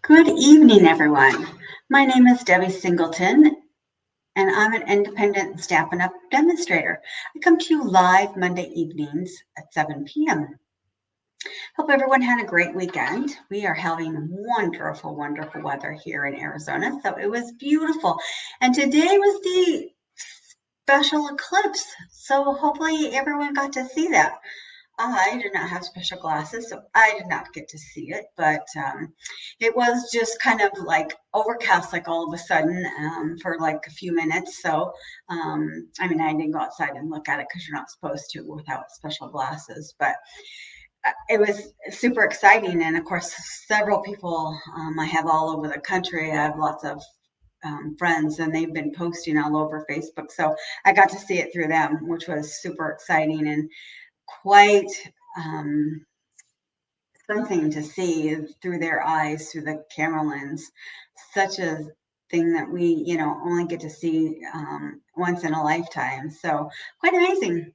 Good evening, everyone. My name is Debbie Singleton, and I'm an independent Stampin' Up! Demonstrator. I come to you live Monday evenings at 7 p.m. Hope everyone had a great weekend. We are having wonderful, wonderful weather here in Arizona, so it was beautiful. And today was the special eclipse, so hopefully everyone got to see that. I did not have special glasses, so I did not get to see it, but it was just kind of like overcast, like all of a sudden for like a few minutes. So, I mean, I didn't go outside and look at it because you're not supposed to without special glasses, but it was super exciting. And of course, several people I have all over the country. I have lots of friends and they've been posting all over Facebook. So I got to see it through them, which was super exciting and quite something to see through their eyes, through the camera lens. Such a thing that we, only get to see once in a lifetime. So quite amazing.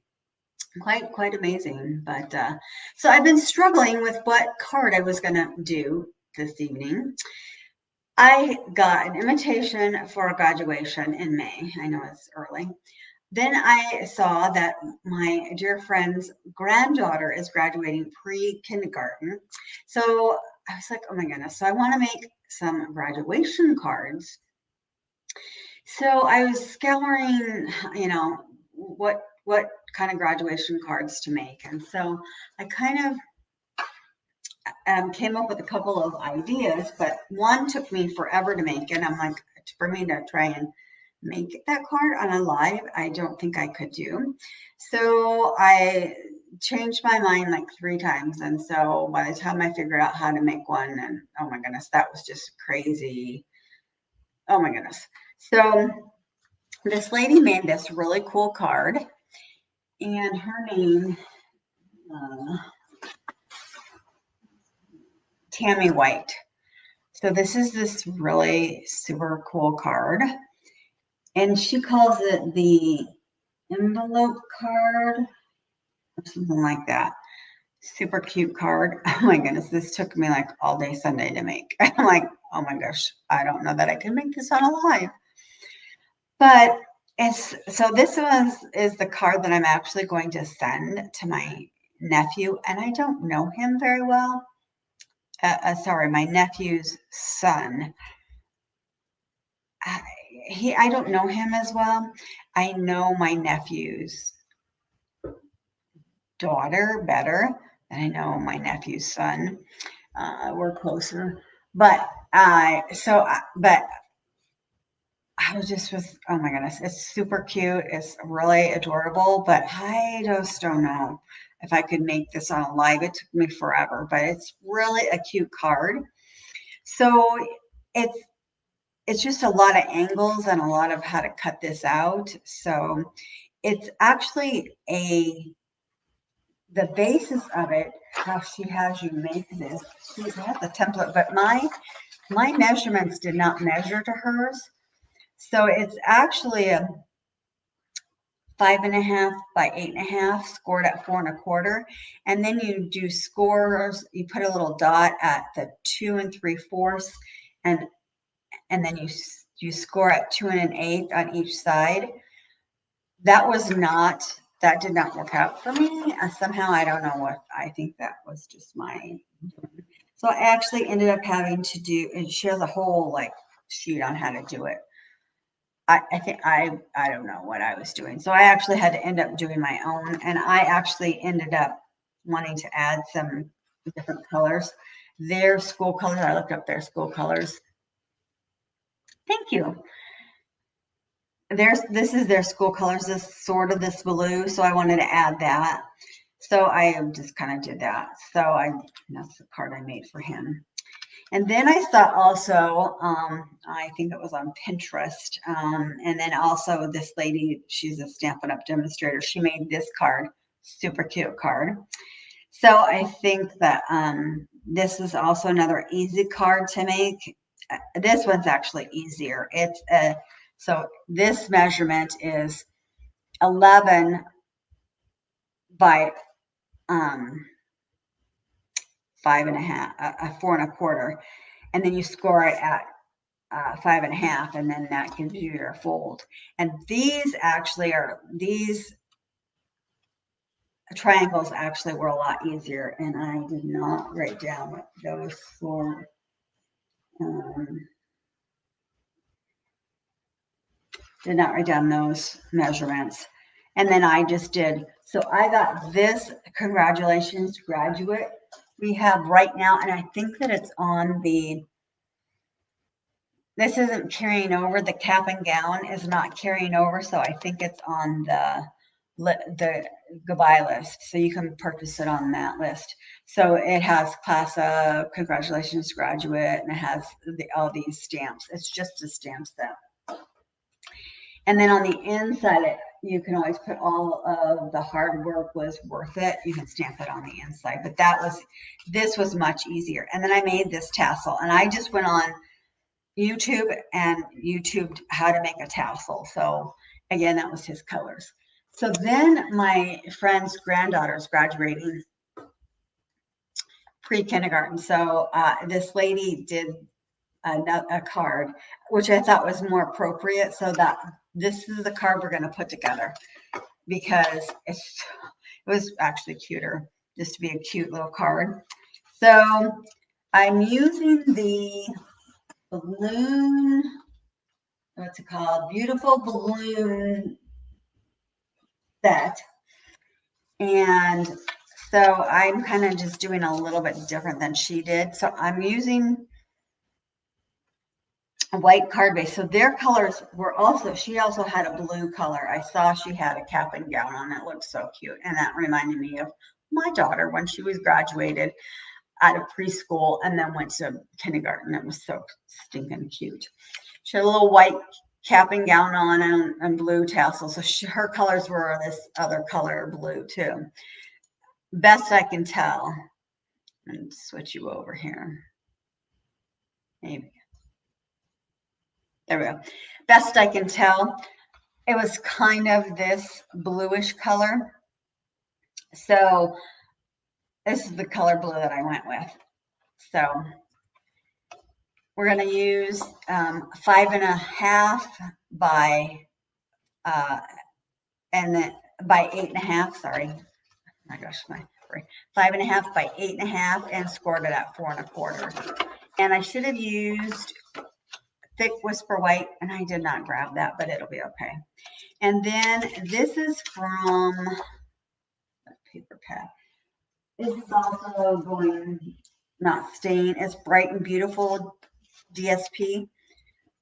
Quite amazing. But so I've been struggling with what card I was going to do this evening. I got an invitation for a graduation in May. I know it's early. Then I saw that my dear friend's granddaughter is graduating pre-kindergarten. So I was like, oh my goodness. So I want to make some graduation cards. So I was scouring, what kind of graduation cards to make. And so I kind of came up with a couple of ideas, but one took me forever to make. And I'm like, for me to try and make that card on a live, I don't think I could do. So I changed my mind like 3 times. And so by the time I figured out how to make one, and oh my goodness, that was just crazy. Oh my goodness. So this lady made this really cool card, and her name, Tammy White. So this is this really super cool card. And she calls it the envelope card or something like that. Super cute card. Oh my goodness, this took me like all day Sunday to make. I'm like, oh my gosh, I don't know that I can make this on a live. But so this is the card that I'm actually going to send to my nephew, and I don't know him very well. Sorry, my nephew's son. I don't know him as well. I know my nephew's daughter better than I know my nephew's son. We're closer, but but I was just with, oh my goodness, it's super cute. It's really adorable, but I just don't know if I could make this on a live. It took me forever, but it's really a cute card. So it's it's just a lot of angles and a lot of how to cut this out. So it's actually the basis of it, how she has you make this. She has the template, but my measurements did not measure to hers. So it's actually a 5.5 by 8.5, scored at 4.25. And then you do scores, you put a little dot at the 2 3/4, and then you score at 2 1/8 on each side. That did not work out for me. Somehow, I don't know what, I think that was just my, so I actually ended up having to do, and she has a whole like sheet on how to do it. I think I don't know what I was doing. So I actually had to end up doing my own, and I actually ended up wanting to add some different colors. Their school colors, I looked up their school colors. Thank you. This is their school colors, this blue, so I wanted to add that. So I just kind of did that. So that's the card I made for him. And then I saw also, I think it was on Pinterest, and then also this lady, she's a Stampin' Up! Demonstrator. She made this card, super cute card. So I think that this is also another easy card to make. This one's actually easier. So this measurement is 11 by 5.5, 4.25. and then you score it at 5.5, and then that gives you your fold. And these actually are, these triangles actually were a lot easier, and I did not write down what those for. Did not write down those measurements. And then I just did, so I got this, congratulations, graduate, we have right now, and I think that it's on the, this isn't carrying over, the cap and gown is not carrying over, so I think it's on the goodbye list, so you can purchase it on that list. So it has class of, congratulations, graduate, and it has all these stamps. It's just a stamp set. And then on the inside, you can always put all of the hard work was worth it. You can stamp it on the inside, but this was much easier. And then I made this tassel, and I just went on YouTube and YouTubed how to make a tassel. So again, that was his colors. So then my friend's granddaughter is graduating pre-kindergarten. So this lady did a card, which I thought was more appropriate. So that this is the card we're going to put together, because it was actually cuter just to be a cute little card. So I'm using the balloon, what's it called? Beautiful Balloon set. And so I'm kind of just doing a little bit different than she did. So I'm using a white card base. So their colors were also, she also had a blue color. I saw she had a cap and gown on. It looked so cute. And that reminded me of my daughter when she was graduated out of preschool and then went to kindergarten. It was so stinking cute. She had a little white cap and gown on and blue tassels. So her colors were this other color, blue too. Best I can tell. And switch you over here. Maybe. There we go. Best I can tell, it was kind of this bluish color. So this is the color blue that I went with. So we're going to use 5.5 by and then by 8.5. Sorry, oh my gosh, 5.5 by 8.5, and scored it at 4.25. And I should have used thick Whisper White, and I did not grab that, but it'll be okay. And then this is from paper pad. This is also going, not stain, it's Bright and Beautiful DSP.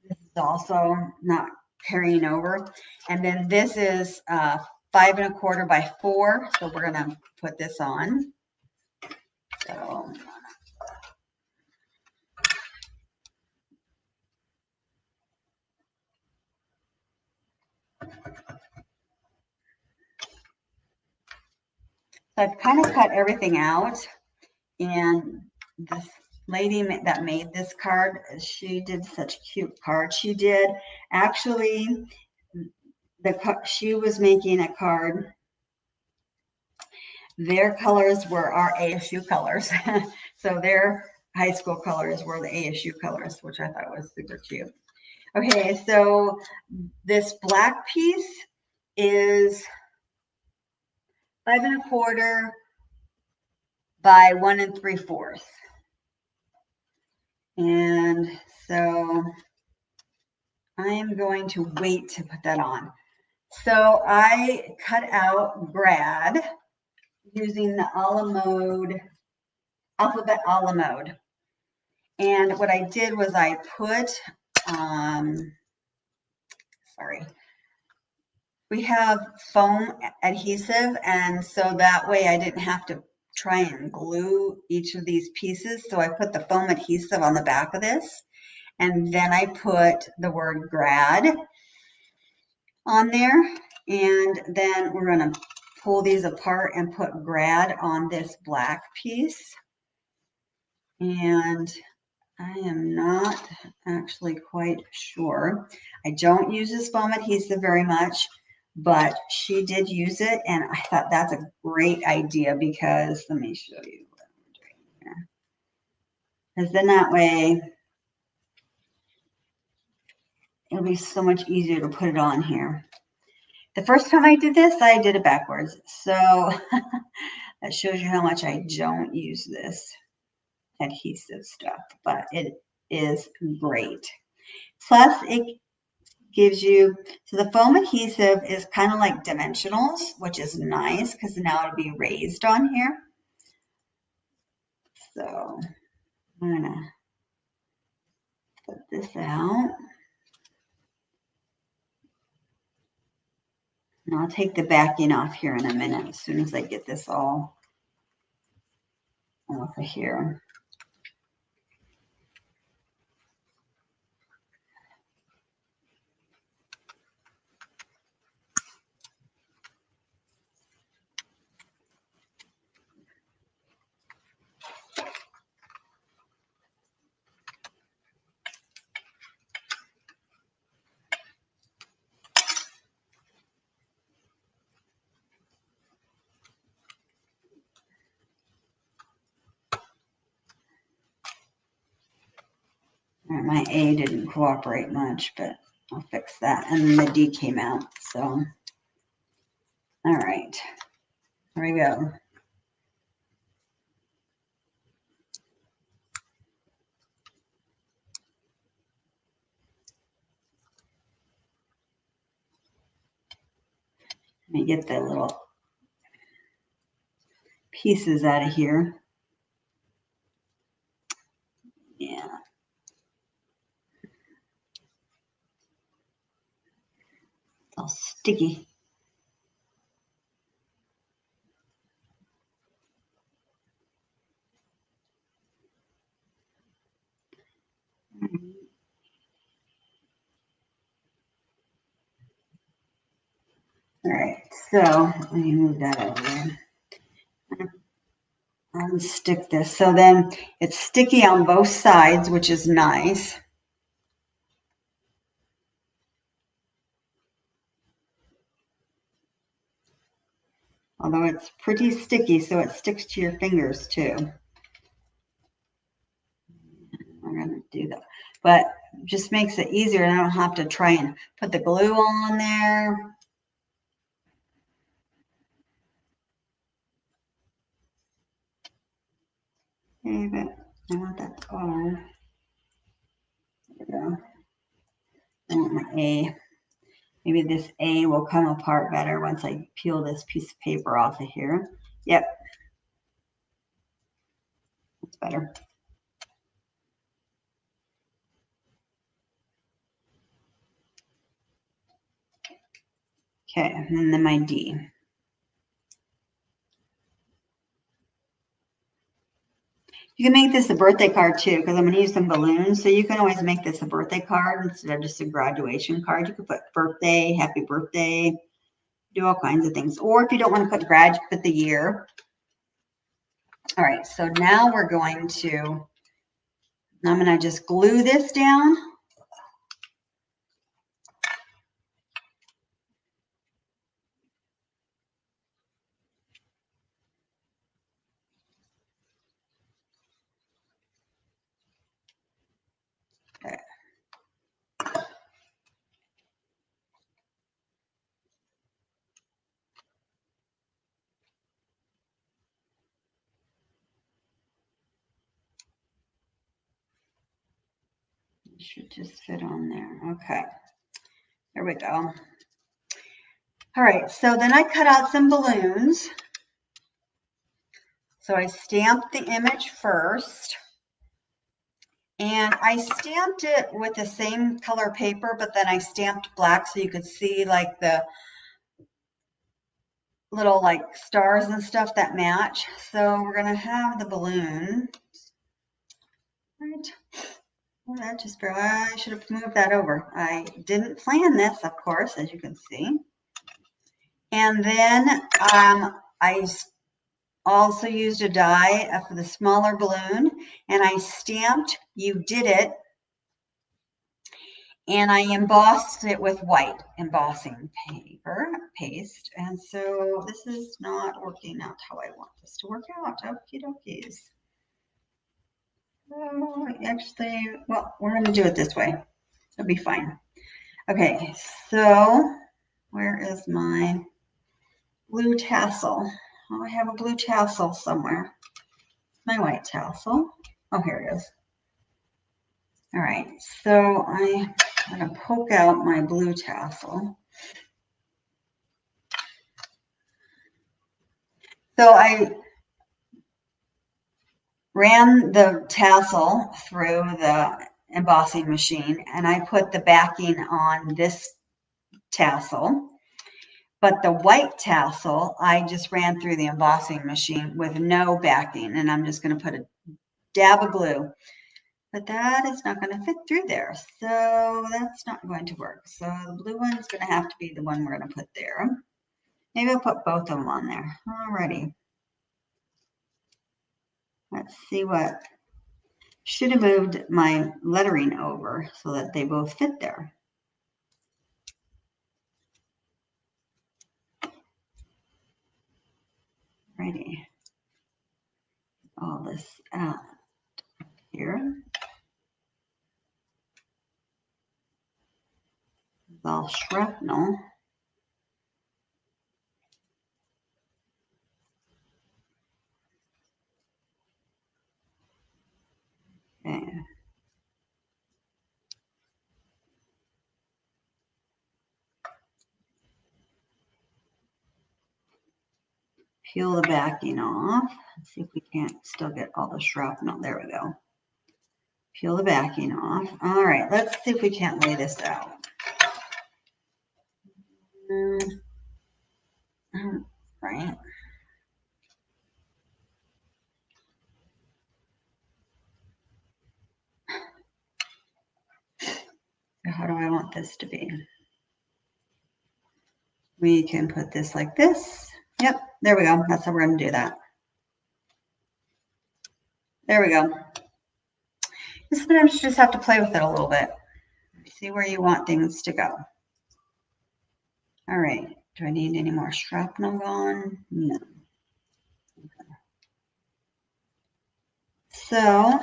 This is also not carrying over. And then this is 5.25 by 4. So we're going to put this on. So I've kind of cut everything out, and this lady that made this card, she did such a cute card. She did actually, she was making a card. Their colors were our ASU colors. So their high school colors were the ASU colors, which I thought was super cute. Okay, so this black piece is 5.25 by 1 3/4. And so I am going to wait to put that on. So I cut out grad using the alphabet a la mode. And what I did was I put, we have foam adhesive, and so that way I didn't have to try and glue each of these pieces. So I put the foam adhesive on the back of this, and then I put the word grad on there, and then we're going to pull these apart and put grad on this black piece. And I am not actually quite sure. I don't use this foam adhesive very much, but she did use it, and I thought that's a great idea because, let me show you what I'm doing here. Because then that way it'll be so much easier to put it on here. The first time I did this, I did it backwards. So that shows you how much I don't use this adhesive stuff, but it is great. Plus, it gives you, so the foam adhesive is kind of like dimensionals, which is nice because now it'll be raised on here. So I'm gonna put this out. And I'll take the backing off here in a minute as soon as I get this all off of here. All right, my A didn't cooperate much, but I'll fix that. And then the D came out, so. All right, here we go. Let me get the little pieces out of here. Yeah. It's all sticky. All right, so let me move that over there. Unstick this. So then it's sticky on both sides, which is nice. Although it's pretty sticky, so it sticks to your fingers too. We're gonna do that, but just makes it easier. I don't have to try and put the glue on there. Okay, but I want that R. There we go. I want my A. Maybe this A will come apart better once I peel this piece of paper off of here. Yep. That's better. Okay, and then my D. You can make this a birthday card too, because I'm going to use some balloons. So you can always make this a birthday card instead of just a graduation card. You could put birthday, happy birthday, do all kinds of things. Or if you don't want to put grad, put the year. All right, so now we're going to, I'm going to just glue this down. Okay. It should just fit on there. Okay, there we go. All right, so then I cut out some balloons. So I stamped the image first. And I stamped it with the same color paper, but then I stamped black so you could see like the little like stars and stuff that match. So we're gonna have the balloon. Right. Well, that just, I should have moved that over. I didn't plan this, of course, as you can see. And then I also used a die for the smaller balloon, and I stamped "You Did It," and I embossed it with white embossing paper paste. And so this is not working out how I want this to work out. Okie dokies. Oh, actually, well, we're going to do it this way. It'll be fine. Okay, so where is my blue tassel? Oh, I have a blue tassel somewhere. My white tassel. Oh, here it is. All right, so I'm going to poke out my blue tassel. So I ran the tassel through the embossing machine and I put the backing on this tassel. But the white tassel, I just ran through the embossing machine with no backing, and I'm just going to put a dab of glue. But that is not going to fit through there, so that's not going to work. So the blue one is going to have to be the one we're going to put there. Maybe I'll put both of them on there. Alrighty. Let's see what. Should have moved my lettering over so that they both fit there. Righty. All this out here. It's all shrapnel. Okay. Peel the backing off. Let's see if we can't still get all the shrapnel. There we go. Peel the backing off. All right, let's see if we can't lay this out. Right. How do I want this to be? We can put this like this. Yep, there we go. That's how we're going to do that. There we go. Sometimes you just have to play with it a little bit. See where you want things to go. All right. Do I need any more shrapnel gone? No. Okay. So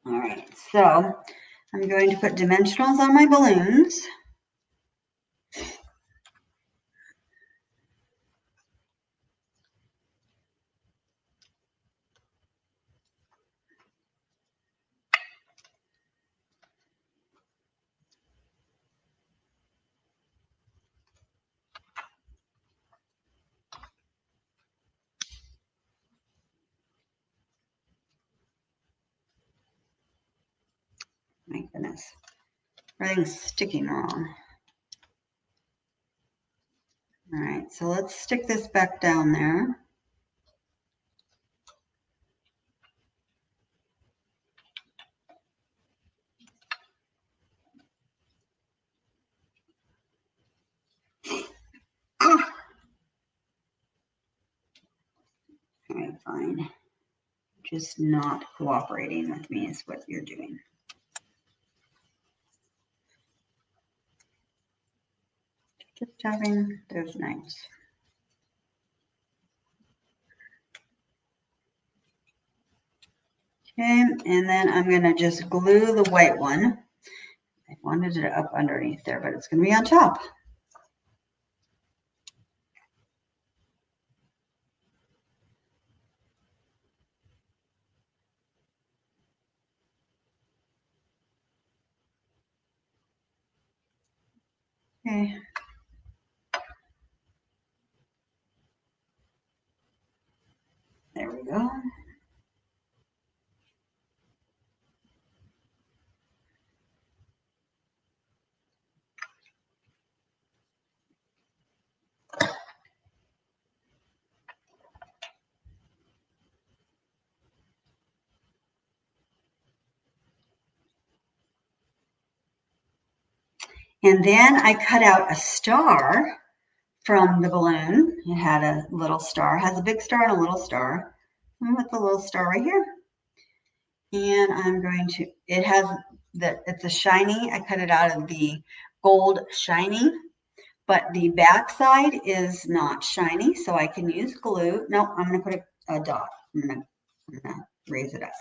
all right, so I'm going to put dimensionals on my balloons. My goodness, everything's sticking wrong. All right, so let's stick this back down there. All right, fine. Just not cooperating with me is what you're doing. Just having those nights. Okay, and then I'm going to just glue the white one. I wanted it up underneath there, but it's going to be on top. Okay. There we go. And then I cut out a star from the balloon. It had a little star, it has a big star and a little star. I'm with the little star right here. And I'm going to, it's a shiny, I cut it out of the gold shiny but the back side is not shiny, so I can use glue. No, I'm going to put a dot. I'm going to raise it up.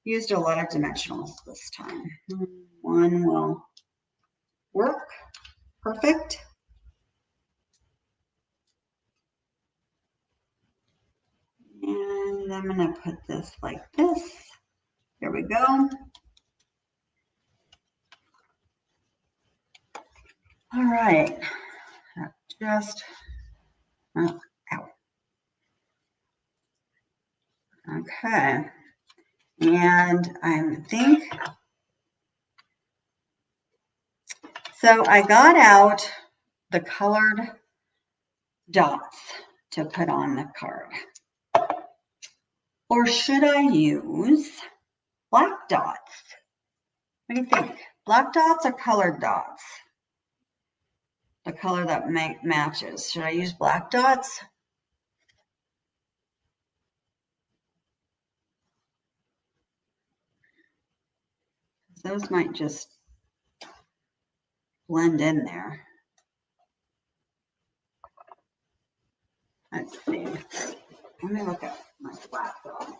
Used a lot of dimensionals this time. One will work perfect. And I'm going to put this like this. There we go. All right. Just, oh, ow. Okay. And I think, so I got out the colored dots to put on the card. Or should I use black dots? What do you think? Black dots or colored dots? The color that matches. Should I use black dots? Those might just blend in there. Let's see. Let me look at my black dots.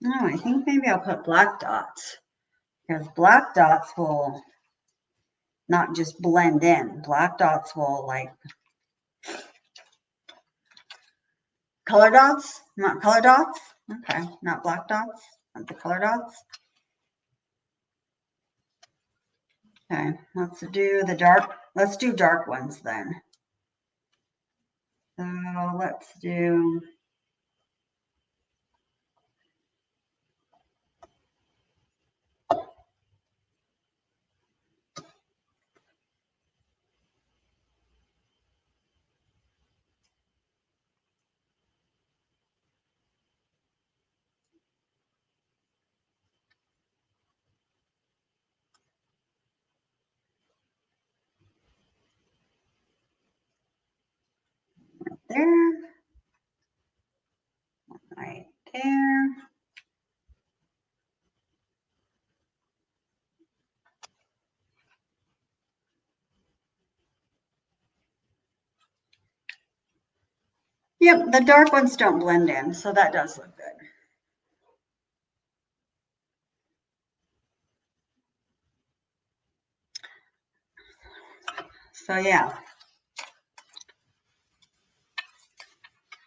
No, I think maybe I'll put black dots, because black dots will not just blend in. Black dots will like color dots, not color dots. Okay, not black dots, not the color dots. Okay, let's do the dark. Let's do dark ones then. So let's do. There, right there. Yep, the dark ones don't blend in, so that does look good. So yeah.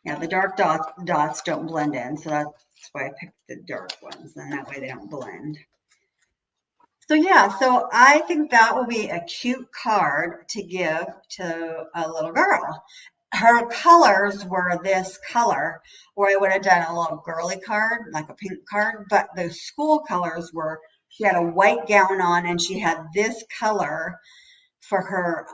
Yeah, the dark dots don't blend in, so that's why I picked the dark ones, and that way they don't blend. So yeah, so I think that will be a cute card to give to a little girl. Her colors were this color, or I would have done a little girly card, like a pink card, but the school colors were, she had a white gown on and she had this color for her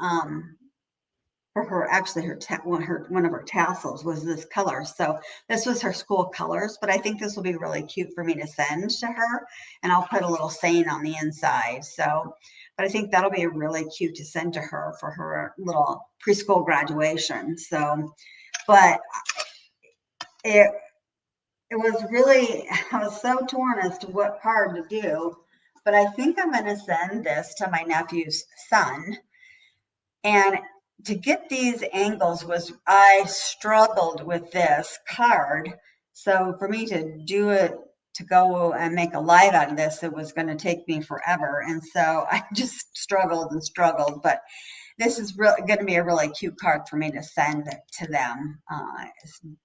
actually one of her tassels was this color. So this was her school colors, but I think this will be really cute for me to send to her, and I'll put a little saying on the inside. So, but I think that'll be really cute to send to her for her little preschool graduation. So, but it was really, I was so torn as to what card to do, but I think I'm going to send this to my nephew's son. And to get these angles I struggled with this card. So for me to do it, to go and make a live out of this, it was going to take me forever. And so I just struggled and struggled, but this is really going to be a really cute card for me to send to them.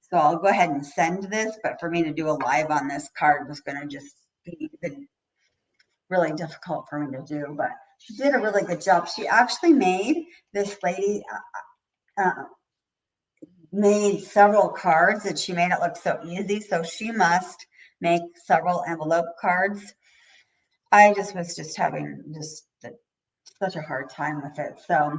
So I'll go ahead and send this, but for me to do a live on this card was going to just be really difficult for me to do, but she did a really good job. She actually made, this lady made several cards, and she made it look so easy. So she must make several envelope cards. I just was having such a hard time with it. So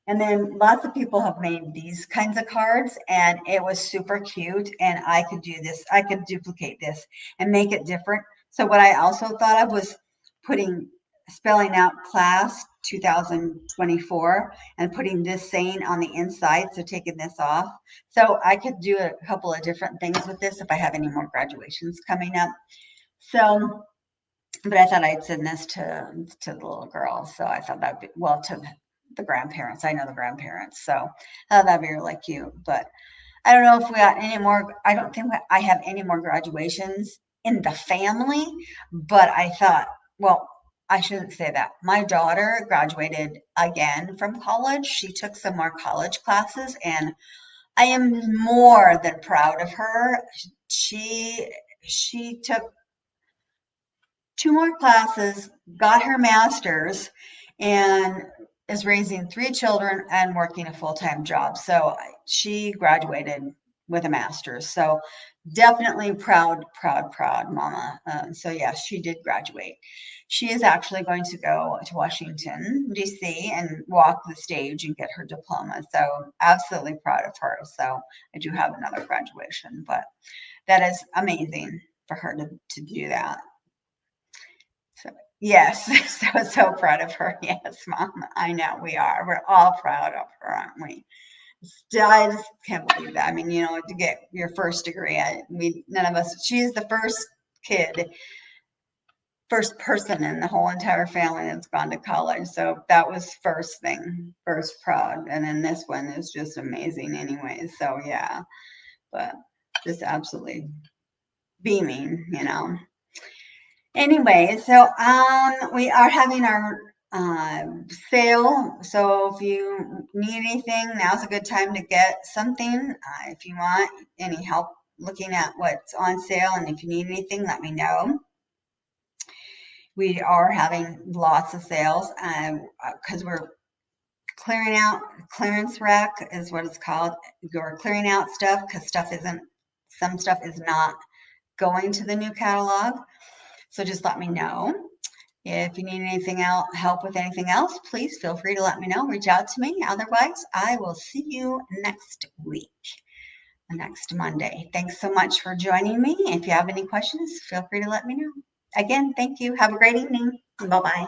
And then lots of people have made these kinds of cards, and it was super cute. And I could do this, I could duplicate this and make it different. So what I also thought of was spelling out class 2024 and putting this saying on the inside. So taking this off. So I could do a couple of different things with this if I have any more graduations coming up. So, but I thought I'd send this to the little girl. So I thought that'd be, well, to the grandparents. I know the grandparents. So I thought that'd be really cute. But I don't know if we got any more. I don't think I have any more graduations in the family. But I thought, well, I shouldn't say that. My daughter graduated again from college. She took some more college classes, and I am more than proud of her. She took 2 more classes, got her master's, and is raising 3 children and working a full-time job. So she graduated with a master's. So definitely proud mama. So yeah, she did graduate. She is actually going to go to Washington, D.C. and walk the stage and get her diploma. So absolutely proud of her. So I do have another graduation, but that is amazing for her to do that. So, yes, so proud of her. Yes, Mom, I know we are. We're all proud of her, aren't we? Still, I just can't believe that. I mean, to get your first degree, none of us. She's the first person in the whole entire family that's gone to college. So that was first thing, first proud, and then this one is just amazing, anyway. So yeah, but just absolutely beaming, Anyway, so we are having our sale. So if you need anything, now's a good time to get something. If you want any help looking at what's on sale, and if you need anything, let me know. We are having lots of sales because we're clearing out. Clearance rack is what it's called. We're clearing out stuff because some stuff is not going to the new catalog. So just let me know. If you need anything else, help with anything else, please feel free to let me know. Reach out to me. Otherwise, I will see you next week, next Monday. Thanks so much for joining me. If you have any questions, feel free to let me know. Again, thank you. Have a great evening. Bye-bye.